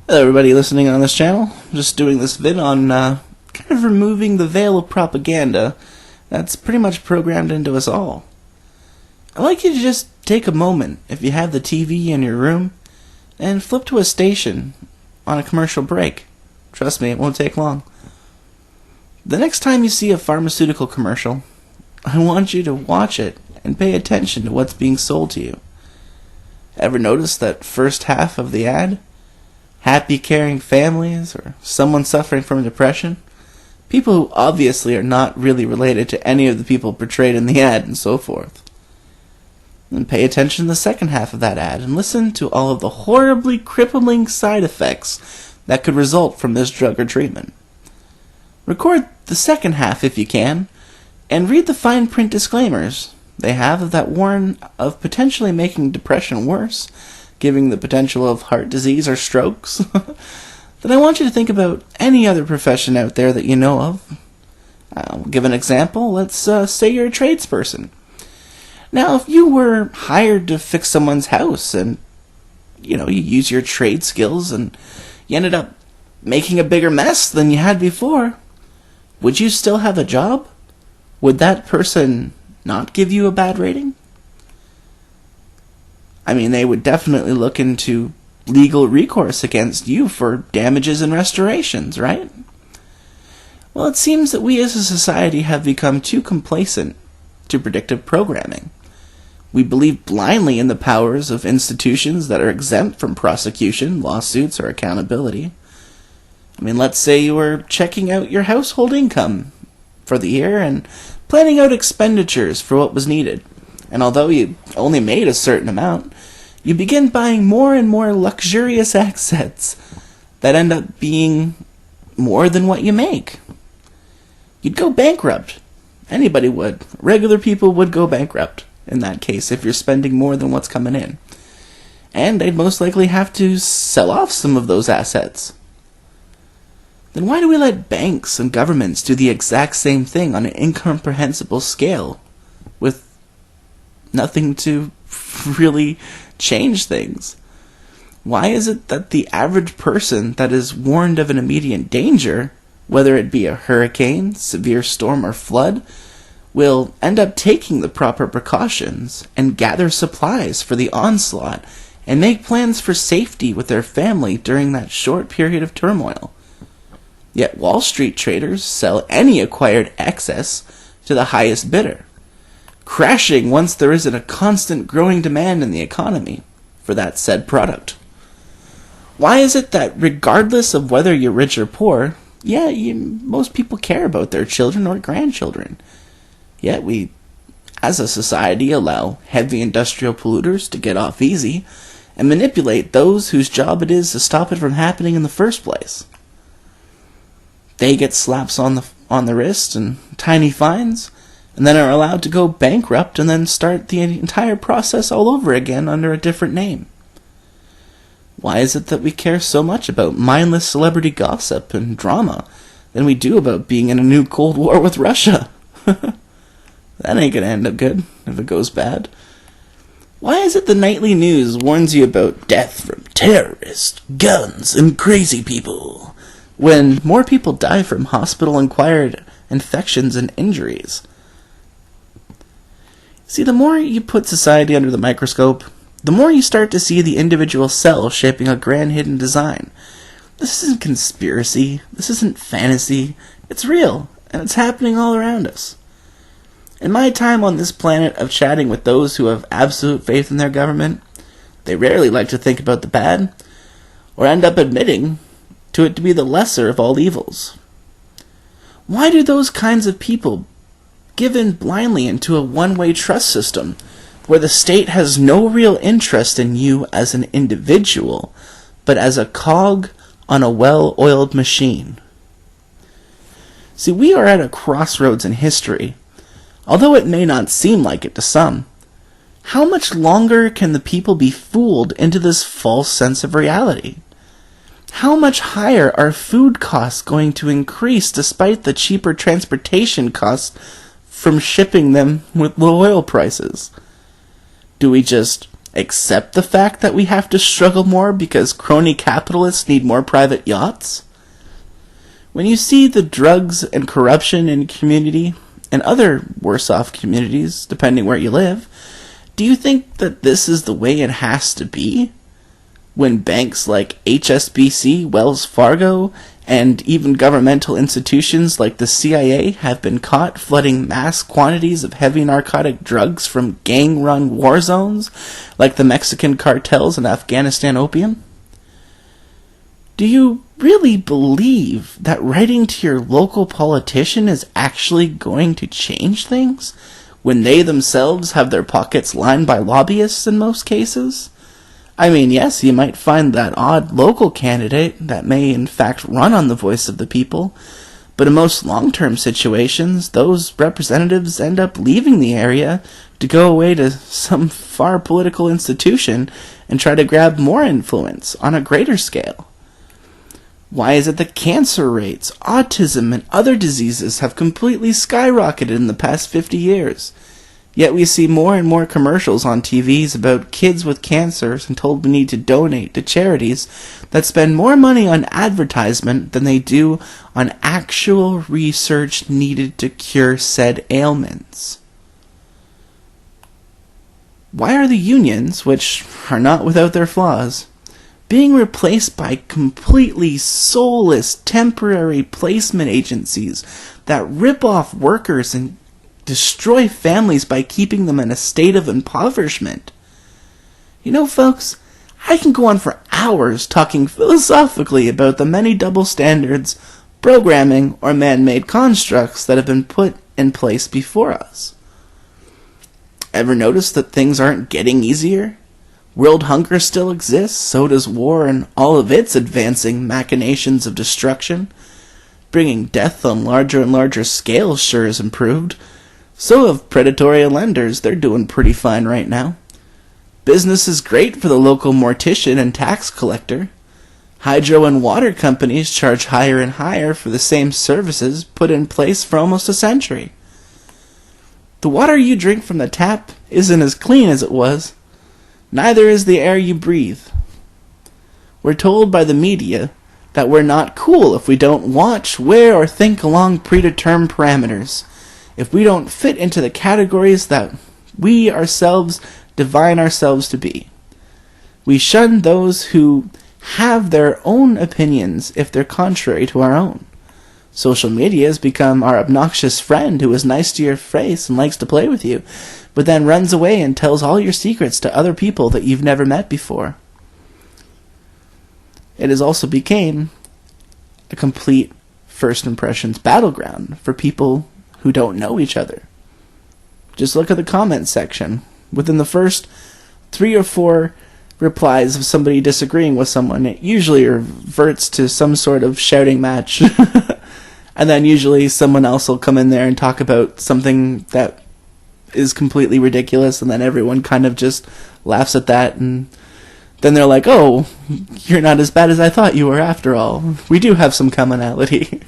Hello everybody listening on this channel. I'm just doing this vid on kind of removing the veil of propaganda that's pretty much programmed into us all. I'd like you to just take a moment, if you have the TV in your room, and flip to a station on a commercial break. Trust me, it won't take long. The next time you see a pharmaceutical commercial, I want you to watch it and pay attention to what's being sold to you. Ever notice that first half of the ad? Happy, caring families, or someone suffering from depression? People who obviously are not really related to any of the people portrayed in the ad and so forth. Then pay attention to the second half of that ad and listen to all of the horribly crippling side effects that could result from this drug or treatment. Record the second half if you can, and read the fine print disclaimers they have that warn of potentially making depression worse, giving the potential of heart disease or strokes. Then I want you to think about any other profession out there that you know of. I'll give an example. Let's say you're a tradesperson. Now, if you were hired to fix someone's house and, you use your trade skills and you ended up making a bigger mess than you had before, would you still have a job? Would that person not give you a bad rating? I mean, they would definitely look into legal recourse against you for damages and restorations, right? Well, it seems that we as a society have become too complacent to predictive programming. We believe blindly in the powers of institutions that are exempt from prosecution, lawsuits, or accountability. I mean, let's say you were checking out your household income for the year and planning out expenditures for what was needed. And although you only made a certain amount, you begin buying more and more luxurious assets that end up being more than what you make. You'd go bankrupt. Anybody would. Regular people would go bankrupt in that case if you're spending more than what's coming in. And they'd most likely have to sell off some of those assets. Then why do we let banks and governments do the exact same thing on an incomprehensible scale with nothing to really change things? Why is it that the average person that is warned of an immediate danger, whether it be a hurricane, severe storm, or flood, will end up taking the proper precautions and gather supplies for the onslaught and make plans for safety with their family during that short period of turmoil? Yet Wall Street traders sell any acquired excess to the highest bidder, crashing once there isn't a constant growing demand in the economy for that said product. Why is it that regardless of whether you're rich or poor, most people care about their children or grandchildren, yet we, as a society, allow heavy industrial polluters to get off easy and manipulate those whose job it is to stop it from happening in the first place? They get slaps on the wrist and tiny fines, and then are allowed to go bankrupt and then start the entire process all over again under a different name. Why is it that we care so much about mindless celebrity gossip and drama than we do about being in a new Cold War with Russia? That ain't gonna end up good if it goes bad. Why is it the nightly news warns you about death from terrorists, guns, and crazy people, when more people die from hospital-acquired infections and injuries? See, the more you put society under the microscope, the more you start to see the individual cell shaping a grand hidden design. This isn't conspiracy. This isn't fantasy. It's real, and it's happening all around us. In my time on this planet of chatting with those who have absolute faith in their government, they rarely like to think about the bad, or end up admitting to it to be the lesser of all evils. Why do those kinds of people give in blindly into a one-way trust system where the state has no real interest in you as an individual, but as a cog on a well-oiled machine? See, we are at a crossroads in history. Although it may not seem like it to some, how much longer can the people be fooled into this false sense of reality? How much higher are food costs going to increase despite the cheaper transportation costs from shipping them with low oil prices? Do we just Accept the fact that we have to struggle more because crony capitalists need more private yachts? When you see the drugs and corruption in community and other worse-off communities, depending where you live, do you think that this is the way it has to be? When banks like HSBC, Wells Fargo, and even governmental institutions like the CIA have been caught flooding mass quantities of heavy narcotic drugs from gang-run war zones like the Mexican cartels and Afghanistan opium? Do you really believe that writing to your local politician is actually going to change things when they themselves have their pockets lined by lobbyists in most cases? I mean, yes, you might find that odd local candidate that may in fact run on the voice of the people, but in most long-term situations, those representatives end up leaving the area to go away to some far political institution and try to grab more influence on a greater scale. Why is it that cancer rates, autism, and other diseases have completely skyrocketed in the past 50 years? Yet we see more and more commercials on TVs about kids with cancers and told we need to donate to charities that spend more money on advertisement than they do on actual research needed to cure said ailments. Why are the unions, which are not without their flaws, being replaced by completely soulless temporary placement agencies that rip off workers and destroy families by keeping them in a state of impoverishment? You know, folks, I can go on for hours talking philosophically about the many double standards, programming, or man-made constructs that have been put in place before us. Ever notice that things aren't getting easier? World hunger still exists, so does war and all of its advancing machinations of destruction. Bringing death on larger and larger scales sure has improved. So have predatory lenders. They're doing pretty fine right now. Business is great for the local mortician and tax collector. Hydro and water companies charge higher and higher for the same services put in place for almost a century. The water you drink from the tap isn't as clean as it was. Neither is the air you breathe. We're told by the media that we're not cool if we don't watch, wear, or think along predetermined parameters. If we don't fit into the categories that we ourselves define ourselves to be. We shun those who have their own opinions if they're contrary to our own. Social media has become our obnoxious friend who is nice to your face and likes to play with you, but then runs away and tells all your secrets to other people that you've never met before. It has also become a complete first impressions battleground for people who don't know each other. Just look at the comment section. Within the first 3 or 4 replies of somebody disagreeing with someone, it usually reverts to some sort of shouting match. And then usually someone else will come in there and talk about something that is completely ridiculous, and then everyone kind of just laughs at that, and then they're like, oh, you're not as bad as I thought you were after all. We do have some commonality.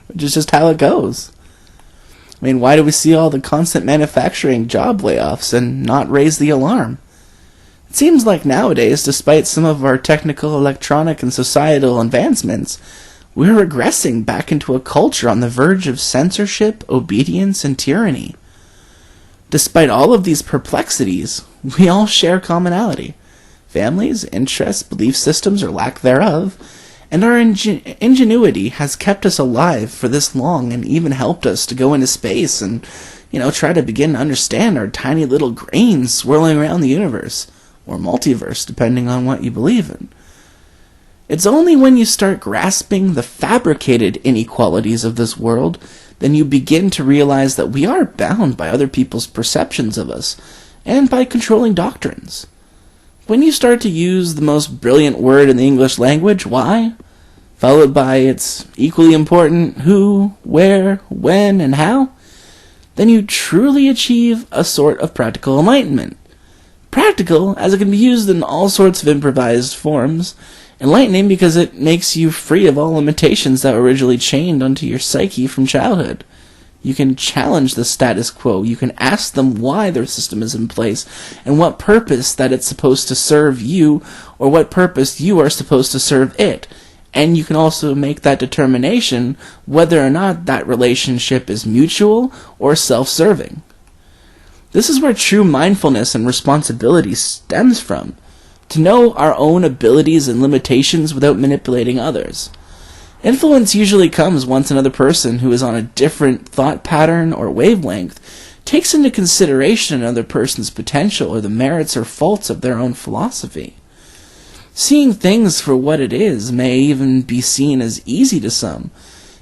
Which is just how it goes. I mean, why do we see all the constant manufacturing job layoffs and not raise the alarm? It seems like nowadays, despite some of our technical, electronic, and societal advancements, we're regressing back into a culture on the verge of censorship, obedience, and tyranny. Despite all of these perplexities, we all share commonality. Families, interests, belief systems, or lack thereof, and our ingenuity has kept us alive for this long and even helped us to go into space and, try to begin to understand our tiny little grains swirling around the universe, or multiverse, depending on what you believe in. It's only when you start grasping the fabricated inequalities of this world then you begin to realize that we are bound by other people's perceptions of us and by controlling doctrines. When you start to use the most brilliant word in the English language, why, followed by its equally important who, where, when, and how, then you truly achieve a sort of practical enlightenment. Practical, as it can be used in all sorts of improvised forms. Enlightening because it makes you free of all limitations that were originally chained onto your psyche from childhood. You can challenge the status quo. You can ask them why their system is in place and what purpose that it's supposed to serve you, or what purpose you are supposed to serve it. And you can also make that determination whether or not that relationship is mutual or self-serving. This is where true mindfulness and responsibility stems from, to know our own abilities and limitations without manipulating others. Influence usually comes once another person who is on a different thought pattern or wavelength takes into consideration another person's potential or the merits or faults of their own philosophy. Seeing things for what it is may even be seen as easy to some,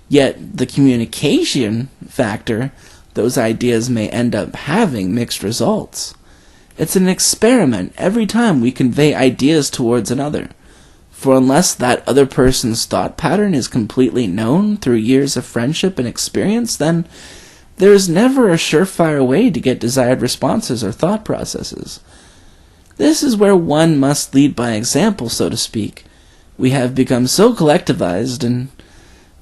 yet the communication factor, those ideas may end up having mixed results. It's an experiment every time we convey ideas towards another. For unless that other person's thought pattern is completely known through years of friendship and experience, then there is never a surefire way to get desired responses or thought processes. This is where one must lead by example, so to speak. We have become so collectivized, in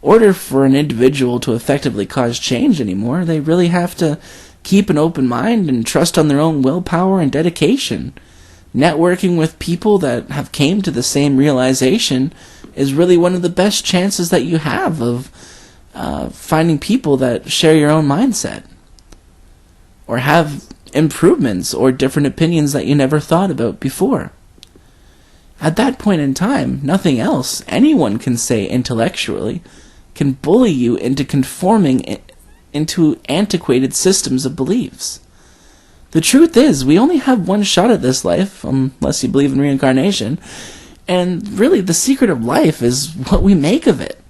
order for an individual to effectively cause change anymore, they really have to keep an open mind and trust on their own willpower and dedication. Networking with people that have came to the same realization is really one of the best chances that you have of finding people that share your own mindset, or have improvements or different opinions that you never thought about before. At that point in time, nothing else anyone can say intellectually can bully you into conforming into antiquated systems of beliefs. The truth is, we only have one shot at this life, unless you believe in reincarnation, and really the secret of life is what we make of it.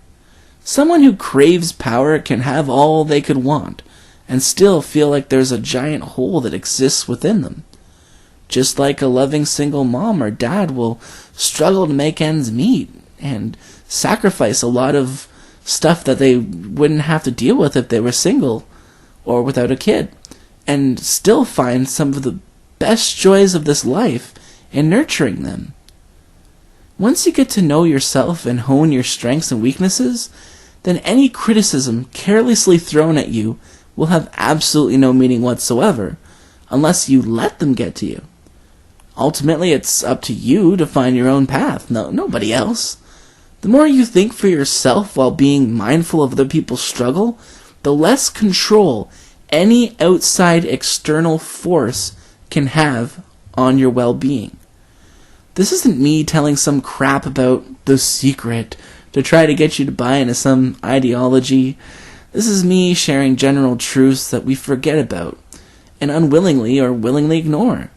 Someone who craves power can have all they could want, and still feel like there's a giant hole that exists within them. Just like a loving single mom or dad will struggle to make ends meet, and sacrifice a lot of stuff that they wouldn't have to deal with if they were single or without a kid, and still find some of the best joys of this life in nurturing them. Once you get to know yourself and hone your strengths and weaknesses, then any criticism carelessly thrown at you will have absolutely no meaning whatsoever, unless you let them get to you. Ultimately, it's up to you to find your own path, nobody else. The more you think for yourself while being mindful of other people's struggle, the less control any outside external force can have on your well-being. This isn't me telling some crap about the secret to try to get you to buy into some ideology. This is me sharing general truths that we forget about and unwillingly or willingly ignore.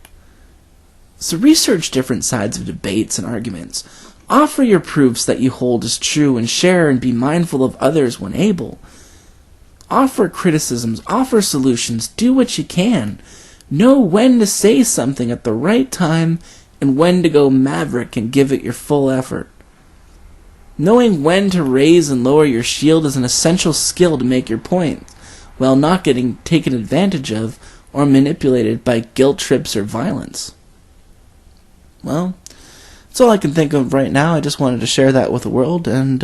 So research different sides of debates and arguments. Offer your proofs that you hold as true, and share and be mindful of others when able. Offer criticisms, offer solutions, do what you can. Know when to say something at the right time and when to go maverick and give it your full effort. Knowing when to raise and lower your shield is an essential skill to make your point, while not getting taken advantage of or manipulated by guilt trips or violence. Well, that's all I can think of right now. I just wanted to share that with the world and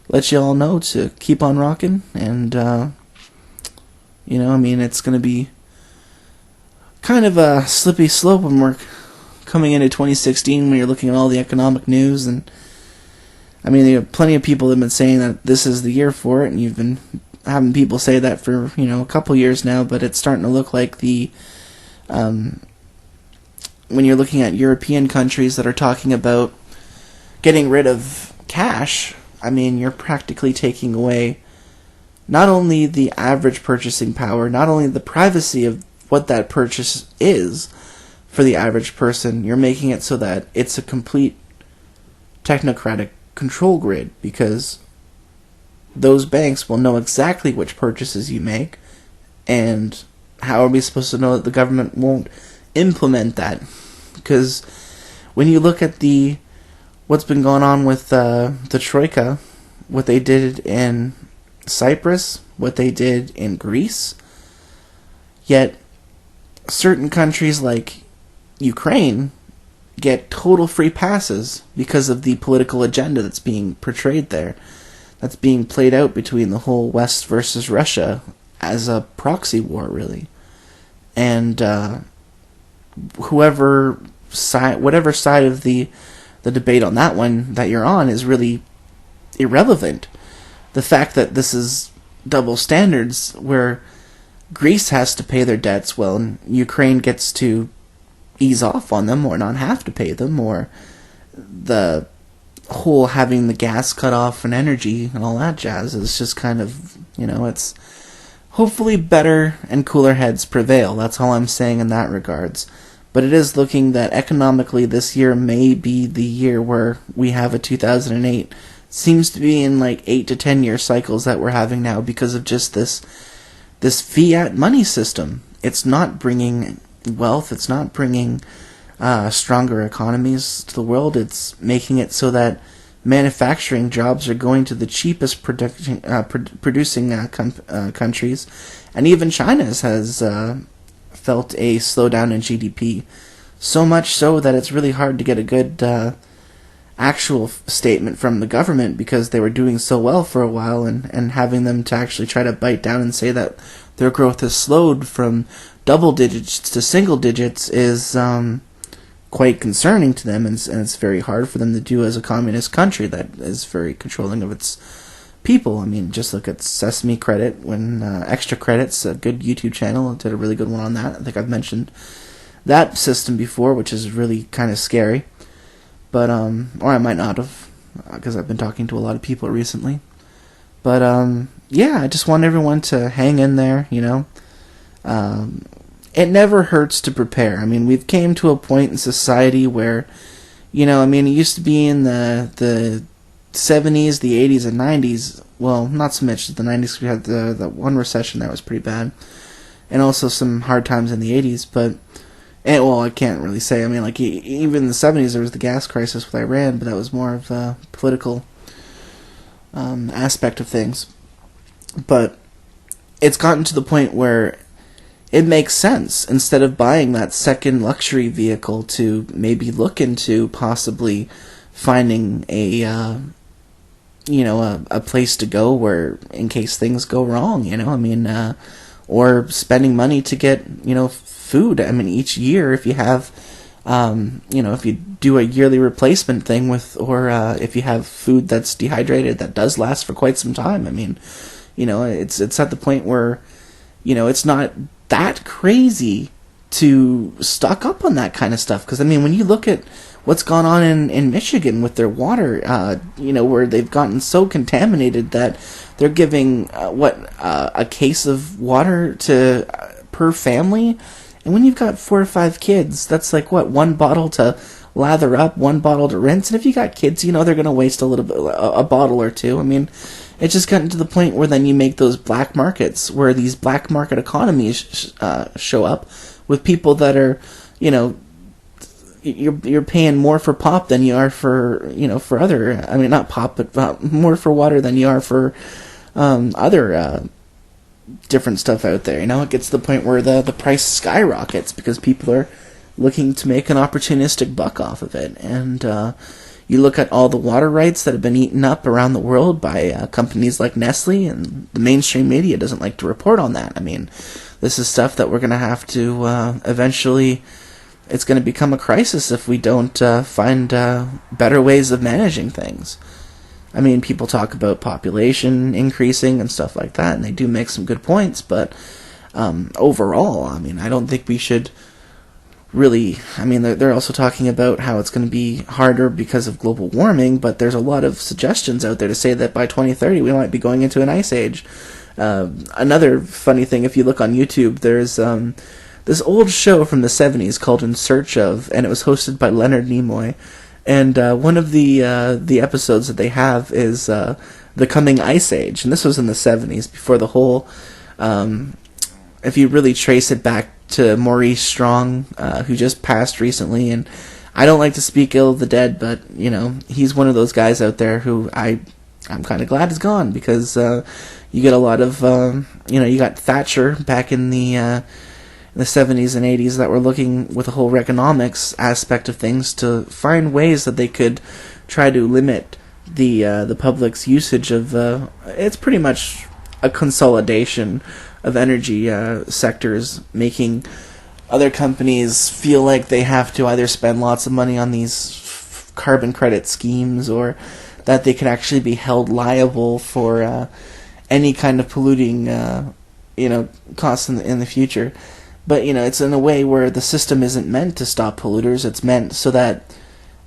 let you all know to keep on rocking. And, it's going to be kind of a slippy slope when we're coming into 2016 when you're looking at all the economic news. And, there are plenty of people that have been saying that this is the year for it, and you've been having people say that for, a couple years now, but it's starting to look like the... when you're looking at European countries that are talking about getting rid of cash, you're practically taking away not only the average purchasing power, not only the privacy of what that purchase is for the average person, you're making it so that it's a complete technocratic control grid, because those banks will know exactly which purchases you make, and how are we supposed to know that the government won't implement that? Because when you look at what's been going on with the Troika, what they did in Cyprus, what they did in Greece, yet certain countries like Ukraine get total free passes because of the political agenda that's being portrayed there, that's being played out between the whole West versus Russia as a proxy war, really. And whatever side of the debate on that one that you're on is really irrelevant. The fact that this is double standards, where Greece has to pay their debts, well, Ukraine gets to ease off on them or not have to pay them, or the whole having the gas cut off and energy and all that jazz is just kind of, it's hopefully better and cooler heads prevail. That's all I'm saying in that regards. But it is looking that economically this year may be the year where we have a 2008. Seems to be in like 8 to 10 year cycles that we're having now because of just this fiat money system. It's not bringing wealth. It's not bringing stronger economies to the world. It's making it so that manufacturing jobs are going to the cheapest producing countries, and even China has felt a slowdown in GDP, so much so that it's really hard to get a good actual statement from the government, because they were doing so well for a while, and having them to actually try to bite down and say that their growth has slowed from double digits to single digits is quite concerning to them, and it's very hard for them to do as a communist country that is very controlling of its people. I mean, just look at Sesame Credit, when Extra Credit's a good YouTube channel, did a really good one on that. I think I've mentioned that system before, which is really kind of scary. But, or I might not have, because I've been talking to a lot of people recently. But, yeah, I just want everyone to hang in there, It never hurts to prepare. I mean, we've came to a point in society where, it used to be in the 70s, the 80s, and 90s. Well, not so much the 90s. We had the one recession that was pretty bad, and also some hard times in the 80s. But, I can't really say. I mean, like, even in the 70s, there was the gas crisis with Iran, but that was more of a political aspect of things. But it's gotten to the point where it makes sense, instead of buying that second luxury vehicle, to maybe look into possibly finding a place to go where, in case things go wrong, or spending money to get, food. I mean, each year, if you have, if you do a yearly replacement thing or if you have food that's dehydrated that does last for quite some time, I mean, it's at the point where, it's not that crazy to stock up on that kind of stuff. Because, I mean, when you look at what's gone on in Michigan with their water, where they've gotten so contaminated that they're giving, a case of water per family? And when you've got 4 or 5 kids, that's like, one bottle to lather up, 1 bottle to rinse? And if you got kids, they're going to waste a little bit, a bottle or two. I mean, it's just gotten to the point where then you make those black markets, where these black market economies show up with people that are, you're paying more for pop than you are for, for other, I mean, not pop, but more for water than you are for other different stuff out there. It gets to the point where the price skyrockets because people are looking to make an opportunistic buck off of it. And you look at all the water rights that have been eaten up around the world by companies like Nestle, and the mainstream media doesn't like to report on that. I mean, this is stuff that we're going to have to eventually, it's going to become a crisis if we don't find better ways of managing things. I mean, people talk about population increasing and stuff like that, and they do make some good points, but overall, I mean, I don't think we should really, I mean, they're also talking about how it's going to be harder because of global warming, but there's a lot of suggestions out there to say that by 2030 we might be going into an ice age. Another funny thing, if you look on YouTube, there's this old show from the 70s called In Search Of, and it was hosted by Leonard Nimoy. And one of the episodes that they have is the coming ice age, and this was in the 70s, before the whole, if you really trace it back to Maurice Strong, who just passed recently, and I don't like to speak ill of the dead, but, he's one of those guys out there who I'm kind of glad is gone, because you get a lot of, you got Thatcher back in the 70s and 80s that were looking with the whole economics aspect of things to find ways that they could try to limit the public's usage of, it's pretty much a consolidation energy sectors, making other companies feel like they have to either spend lots of money on these carbon credit schemes, or that they could actually be held liable for any kind of polluting costs in the future. But it's in a way where the system isn't meant to stop polluters. It's meant so that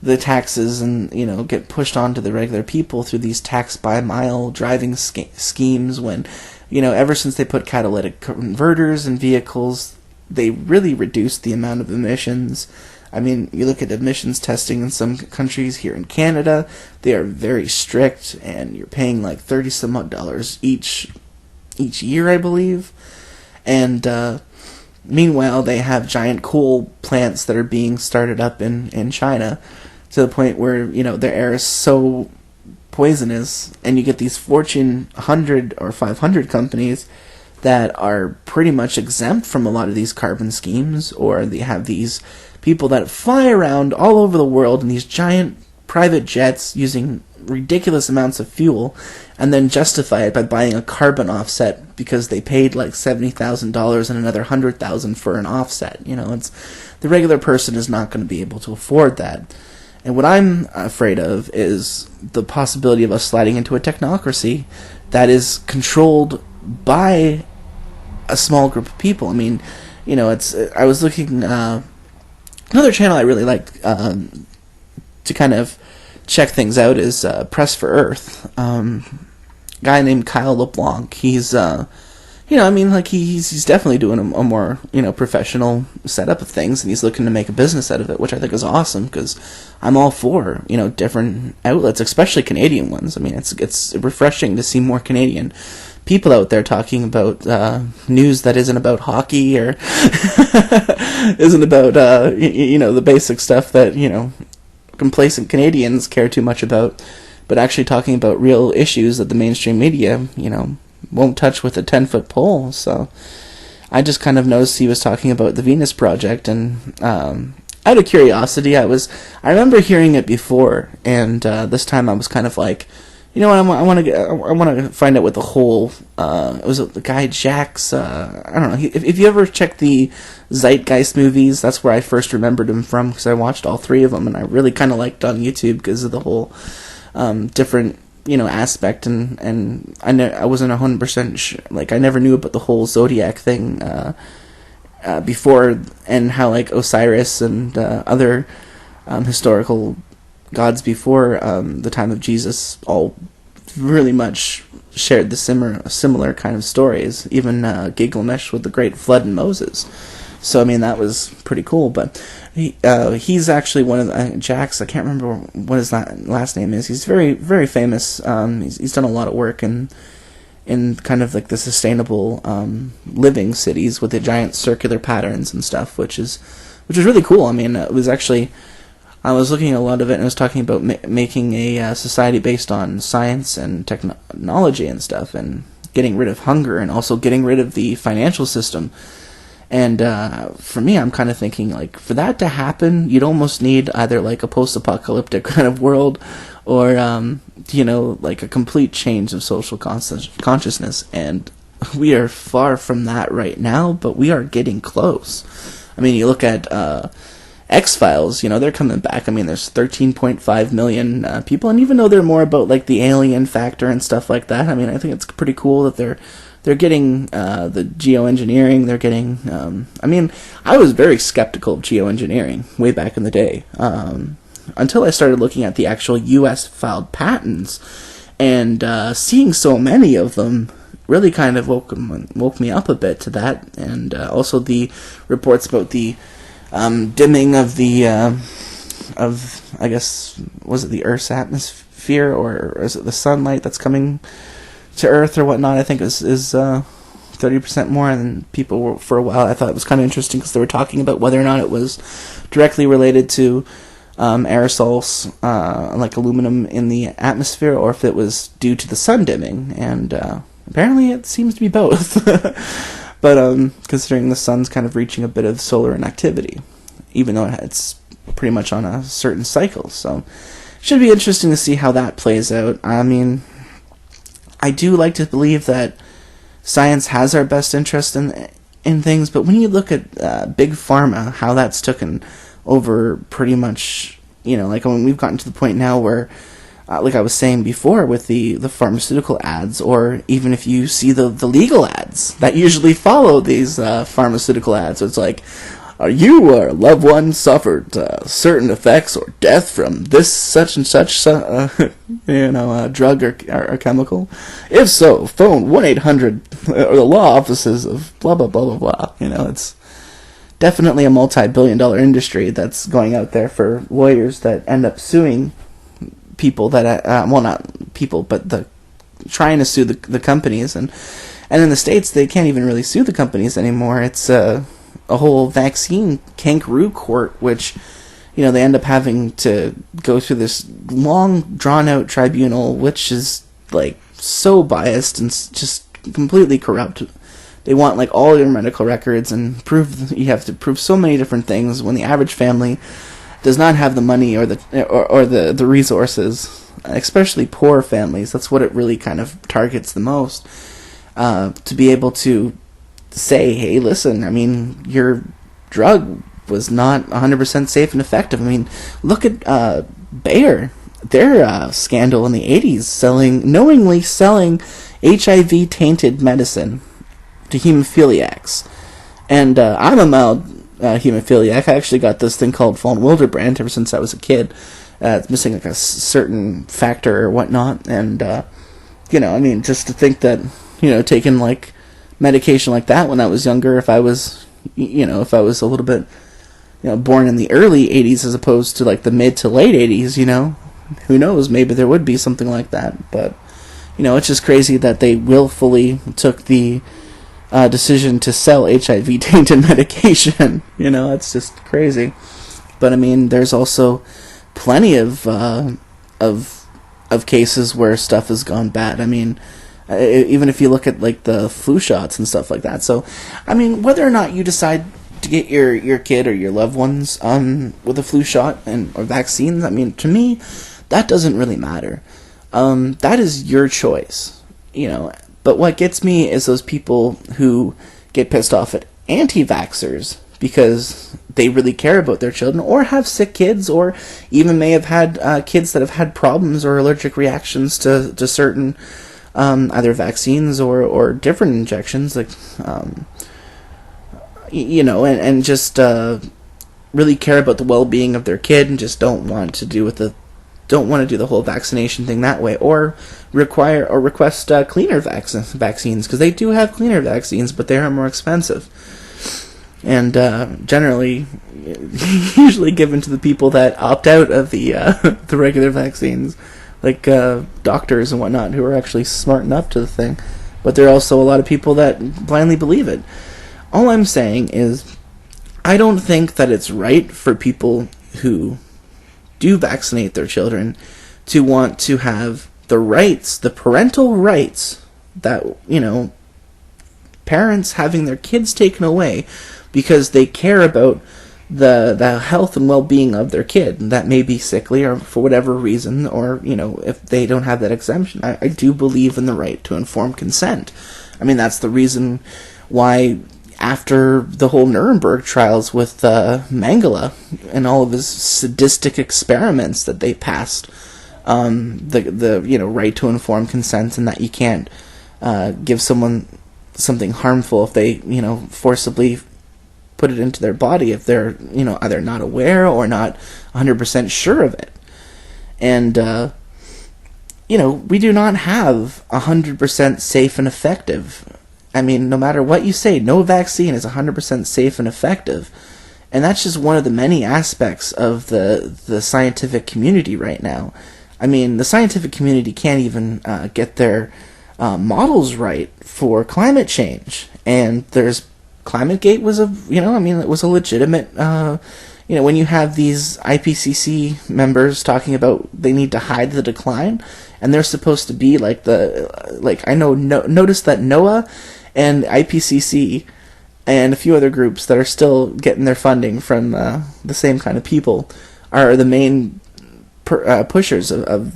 the taxes and get pushed on to the regular people through these tax by mile driving schemes. When ever since they put catalytic converters in vehicles, they really reduced the amount of emissions. I mean, you look at emissions testing in some countries. Here in Canada, they are very strict, and you're paying like $30 some odd each year, I believe. And meanwhile, they have giant coal plants that are being started up in China, to the point where their air is so poisonous, and you get these Fortune 100 or 500 companies that are pretty much exempt from a lot of these carbon schemes, or they have these people that fly around all over the world in these giant private jets using ridiculous amounts of fuel, and then justify it by buying a carbon offset because they paid like $70,000 and another $100,000 for an offset. It's the regular person is not going to be able to afford that. And what I'm afraid of is the possibility of us sliding into a technocracy that is controlled by a small group of people. I mean, I was looking another channel I really like to kind of check things out is Press for Earth. Guy named Kyle LeBlanc. He's he's definitely doing a more professional setup of things, and he's looking to make a business out of it, which I think is awesome, because I'm all for different outlets, especially Canadian ones. I mean, it's refreshing to see more Canadian people out there talking about news that isn't about hockey or isn't about the basic stuff that complacent Canadians care too much about, but actually talking about real issues that the mainstream media won't touch with a 10-foot pole. So I just kind of noticed he was talking about the Venus Project, and out of curiosity, I remember hearing it before, and this time I was kind of like, what, I want to find out what the whole it was the guy Jack's I don't know, if you ever check the Zeitgeist movies, that's where I first remembered him from, because I watched all three of them, and I really kind of liked on YouTube because of the whole different aspect, and I wasn't 100% sure, like I never knew about the whole zodiac thing before, and how like Osiris and other historical gods before the time of Jesus all really much shared the similar kind of stories, even Gilgamesh with the Great Flood and Moses. So I mean, that was pretty cool. But he's actually one of the Jax. I can't remember what his last name is. He's very, very famous. He's done a lot of work in kind of like the sustainable living cities with the giant circular patterns and stuff, which is really cool. I mean, it was actually, I was looking at a lot of it, and it was talking about making a society based on science and technology and stuff, and getting rid of hunger, and also getting rid of the financial system. And for me, I'm kind of thinking, like, for that to happen, you'd almost need either like a post-apocalyptic kind of world, or like a complete change of social consciousness. And we are far from that right now, but we are getting close. I mean, you look at X-Files, they're coming back. I mean, there's 13.5 million people, and even though they're more about like the alien factor and stuff like that, I mean, I think it's pretty cool that they're getting the geoengineering. They're getting. I mean, I was very skeptical of geoengineering way back in the day, until I started looking at the actual U.S. filed patents, and seeing so many of them really kind of woke me up a bit to that, and also the reports about the dimming of the I guess, was it the Earth's atmosphere, or is it the sunlight that's coming to Earth or whatnot? I think is 30% more than people were for a while. I thought it was kind of interesting because they were talking about whether or not it was directly related to aerosols, like aluminum in the atmosphere, or if it was due to the sun dimming, and apparently it seems to be both. But considering the sun's kind of reaching a bit of solar inactivity, even though it's pretty much on a certain cycle. So it should be interesting to see how that plays out. I mean, I do like to believe that science has our best interest in things, but when you look at big pharma, how that's taken over pretty much, like when we've gotten to the point now where, like I was saying before with the pharmaceutical ads, or even if you see the legal ads that usually follow these pharmaceutical ads, so it's like, you or a loved one suffered certain effects or death from this such and such drug or chemical. If so, phone 1-800 or the law offices of blah blah blah blah blah. It's definitely a multi-billion-dollar industry that's going out there for lawyers that end up suing people that not people, but trying to sue the companies, and in the States they can't even really sue the companies anymore. It's a whole vaccine kangaroo court, which they end up having to go through this long drawn out tribunal, which is like so biased and just completely corrupt. They want like all your medical records and you have to prove so many different things when the average family does not have the money or the resources, especially poor families. That's what it really kind of targets the most, to be able to say, hey, listen, your drug was not 100% safe and effective. Look at Bayer, their scandal in the 80s, knowingly selling HIV-tainted medicine to hemophiliacs. And I'm a mild hemophiliac. I actually got this thing called von Willebrand ever since I was a kid. It's missing like a certain factor or whatnot, and just to think that taking like medication like that when I was younger, if I was a little bit born in the early 80s as opposed to like the mid to late 80s, who knows, maybe there would be something like that. But it's just crazy that they willfully took the decision to sell HIV tainted medication. It's just crazy. But there's also plenty of cases where stuff has gone bad. Even if you look at like the flu shots and stuff like that. So whether or not you decide to get your kid or your loved ones with a flu shot or vaccines, to me that doesn't really matter. That is your choice, But what gets me is those people who get pissed off at anti-vaxxers because they really care about their children, or have sick kids, or even may have had kids that have had problems or allergic reactions to certain either vaccines or different injections, like and just really care about the well-being of their kid, and just don't want to do the whole vaccination thing that way, or request cleaner vaccines, because they do have cleaner vaccines, but they are more expensive, and generally usually given to the people that opt out of the regular vaccines, like doctors and whatnot, who are actually smart enough to the thing. But there are also a lot of people that blindly believe it. All I'm saying is, I don't think that it's right for people who do vaccinate their children to want to have the rights, the parental rights, that, parents having their kids taken away because they care about the health and well-being of their kid, and that may be sickly or for whatever reason, or if they don't have that exemption. I do believe in the right to informed consent. That's the reason why, after the whole Nuremberg trials with Mengele and all of his sadistic experiments that they passed, the right to informed consent, and that you can't give someone something harmful if they forcibly put it into their body if they're either not aware or not 100% sure of it. And we do not have 100% safe and effective. No matter what you say, no vaccine is 100% safe and effective. And that's just one of the many aspects of the scientific community right now. The scientific community can't even get their models right for climate change. And there's ClimateGate was it was a legitimate, when you have these IPCC members talking about they need to hide the decline, and they're supposed to be notice that NOAA and IPCC and a few other groups that are still getting their funding from the same kind of people are the main pushers of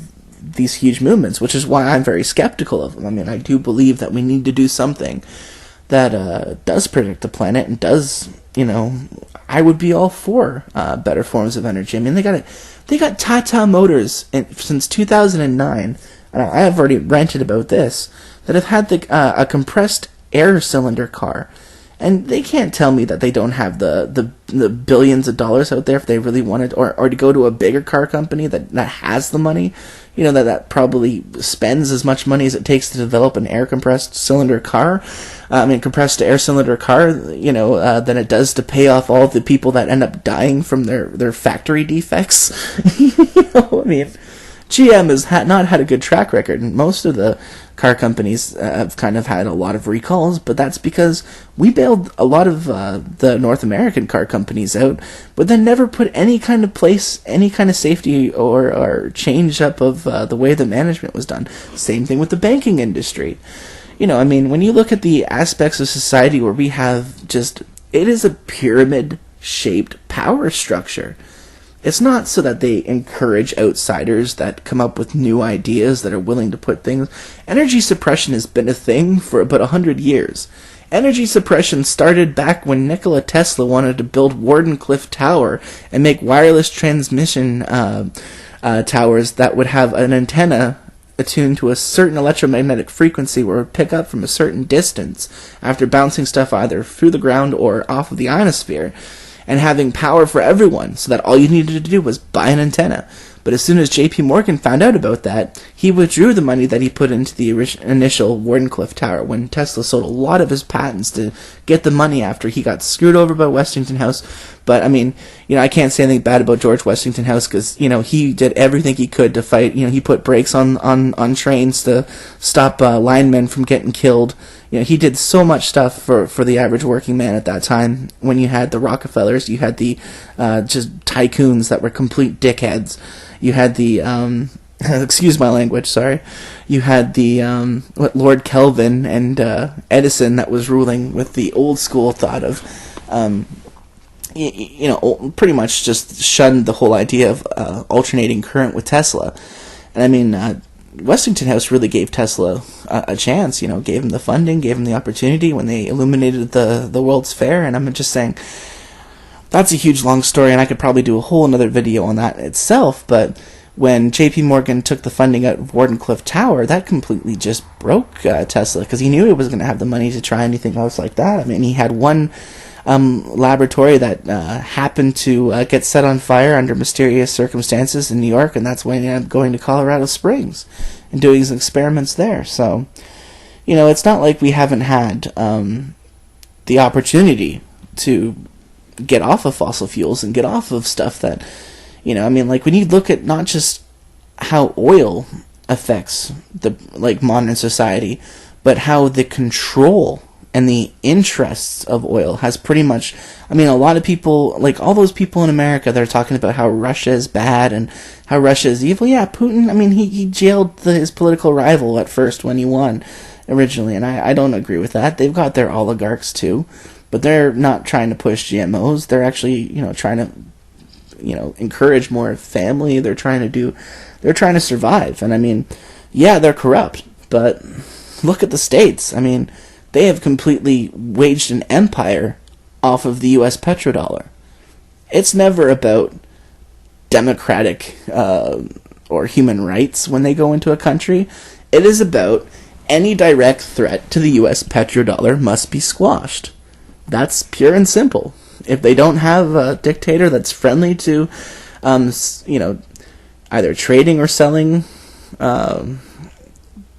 these huge movements, which is why I'm very skeptical of them. I mean, I do believe that we need to do something that does protect the planet and does, I would be all for better forms of energy. I mean, they got Tata Motors since 2009, and I have already ranted about this, that have had a compressed air cylinder car. And they can't tell me that they don't have the billions of dollars out there if they really wanted, or to go to a bigger car company that has the money, that probably spends as much money as it takes to develop an compressed air cylinder car, than it does to pay off all the people that end up dying from their factory defects. GM has not had a good track record, and most of the car companies have kind of had a lot of recalls, but that's because we bailed a lot of the North American car companies out, but then never put any kind of safety or change up of the way the management was done. Same thing with the banking industry. When you look at the aspects of society where we have it is a pyramid-shaped power structure. It's not so that they encourage outsiders that come up with new ideas that are willing to put things. Energy suppression has been a thing for about 100 years. Energy suppression started back when Nikola Tesla wanted to build Wardenclyffe Tower and make wireless transmission towers that would have an antenna attuned to a certain electromagnetic frequency where it would pick up from a certain distance after bouncing stuff either through the ground or off of the ionosphere, and having power for everyone, so that all you needed to do was buy an antenna. But as soon as J.P. Morgan found out about that, he withdrew the money that he put into the initial Wardenclyffe Tower when Tesla sold a lot of his patents to get the money after he got screwed over by Westinghouse. But, I can't say anything bad about George Westinghouse because, he did everything he could to fight. He put brakes on trains to stop linemen from getting killed. He did so much stuff for the average working man at that time. When you had the Rockefellers, you had the just tycoons that were complete dickheads. You had the excuse my language, sorry. You had the Lord Kelvin and Edison that was ruling with the old school thought of pretty much just shunned the whole idea of alternating current with Tesla. And Westinghouse really gave Tesla a chance, gave him the funding, gave him the opportunity when they illuminated the World's Fair, and I'm just saying, that's a huge long story, and I could probably do a whole another video on that itself, but when J.P. Morgan took the funding out of Wardenclyffe Tower, that completely just broke Tesla, because he knew he wasn't going to have the money to try anything else like that. He had one laboratory that happened to get set on fire under mysterious circumstances in New York, and that's when he ended up going to Colorado Springs and doing his experiments there. So, it's not like we haven't had the opportunity to get off of fossil fuels and get off of stuff that, when you look at not just how oil affects modern society, but how the control and the interests of oil has pretty much, a lot of people, all those people in America that are talking about how Russia is bad and how Russia is evil. Yeah, Putin, he jailed his political rival at first when he won originally, and I don't agree with that. They've got their oligarchs too, but they're not trying to push GMOs. They're actually, trying to, encourage more family. They're trying to survive. And yeah, they're corrupt, but look at the States. They have completely waged an empire off of the U.S. petrodollar. It's never about democratic or human rights when they go into a country. It is about any direct threat to the U.S. petrodollar must be squashed. That's pure and simple. If they don't have a dictator that's friendly to, either trading or selling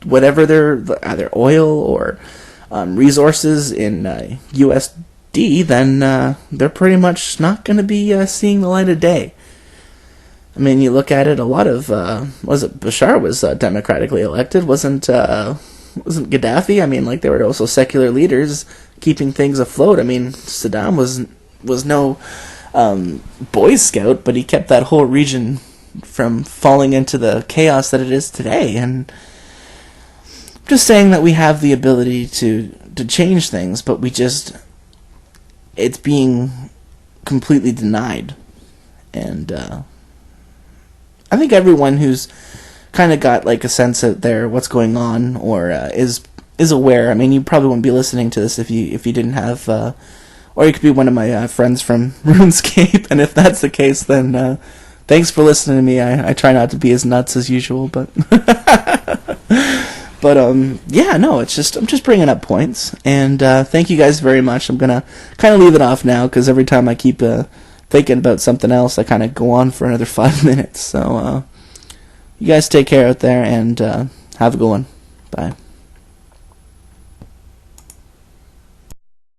whatever their either oil or resources in USD, then they're pretty much not going to be seeing the light of day. You look at it, a lot of Bashar was democratically elected, wasn't Gaddafi? There were also secular leaders keeping things afloat. Saddam was no Boy Scout, but he kept that whole region from falling into the chaos that it is today. And I'm just saying that we have the ability to change things, but it's being completely denied. And I think everyone who's kind of got like a sense out there what's going on, or is aware. I mean, you probably wouldn't be listening to this if you didn't have, or you could be one of my friends from RuneScape, and if that's the case, then thanks for listening to me. I try not to be as nuts as usual, but yeah, no, I'm just bringing up points, and thank you guys very much. I'm gonna kind of leave it off now because every time I keep thinking about something else, I kind of go on for another 5 minutes. So you guys take care out there, and have a good one. Bye.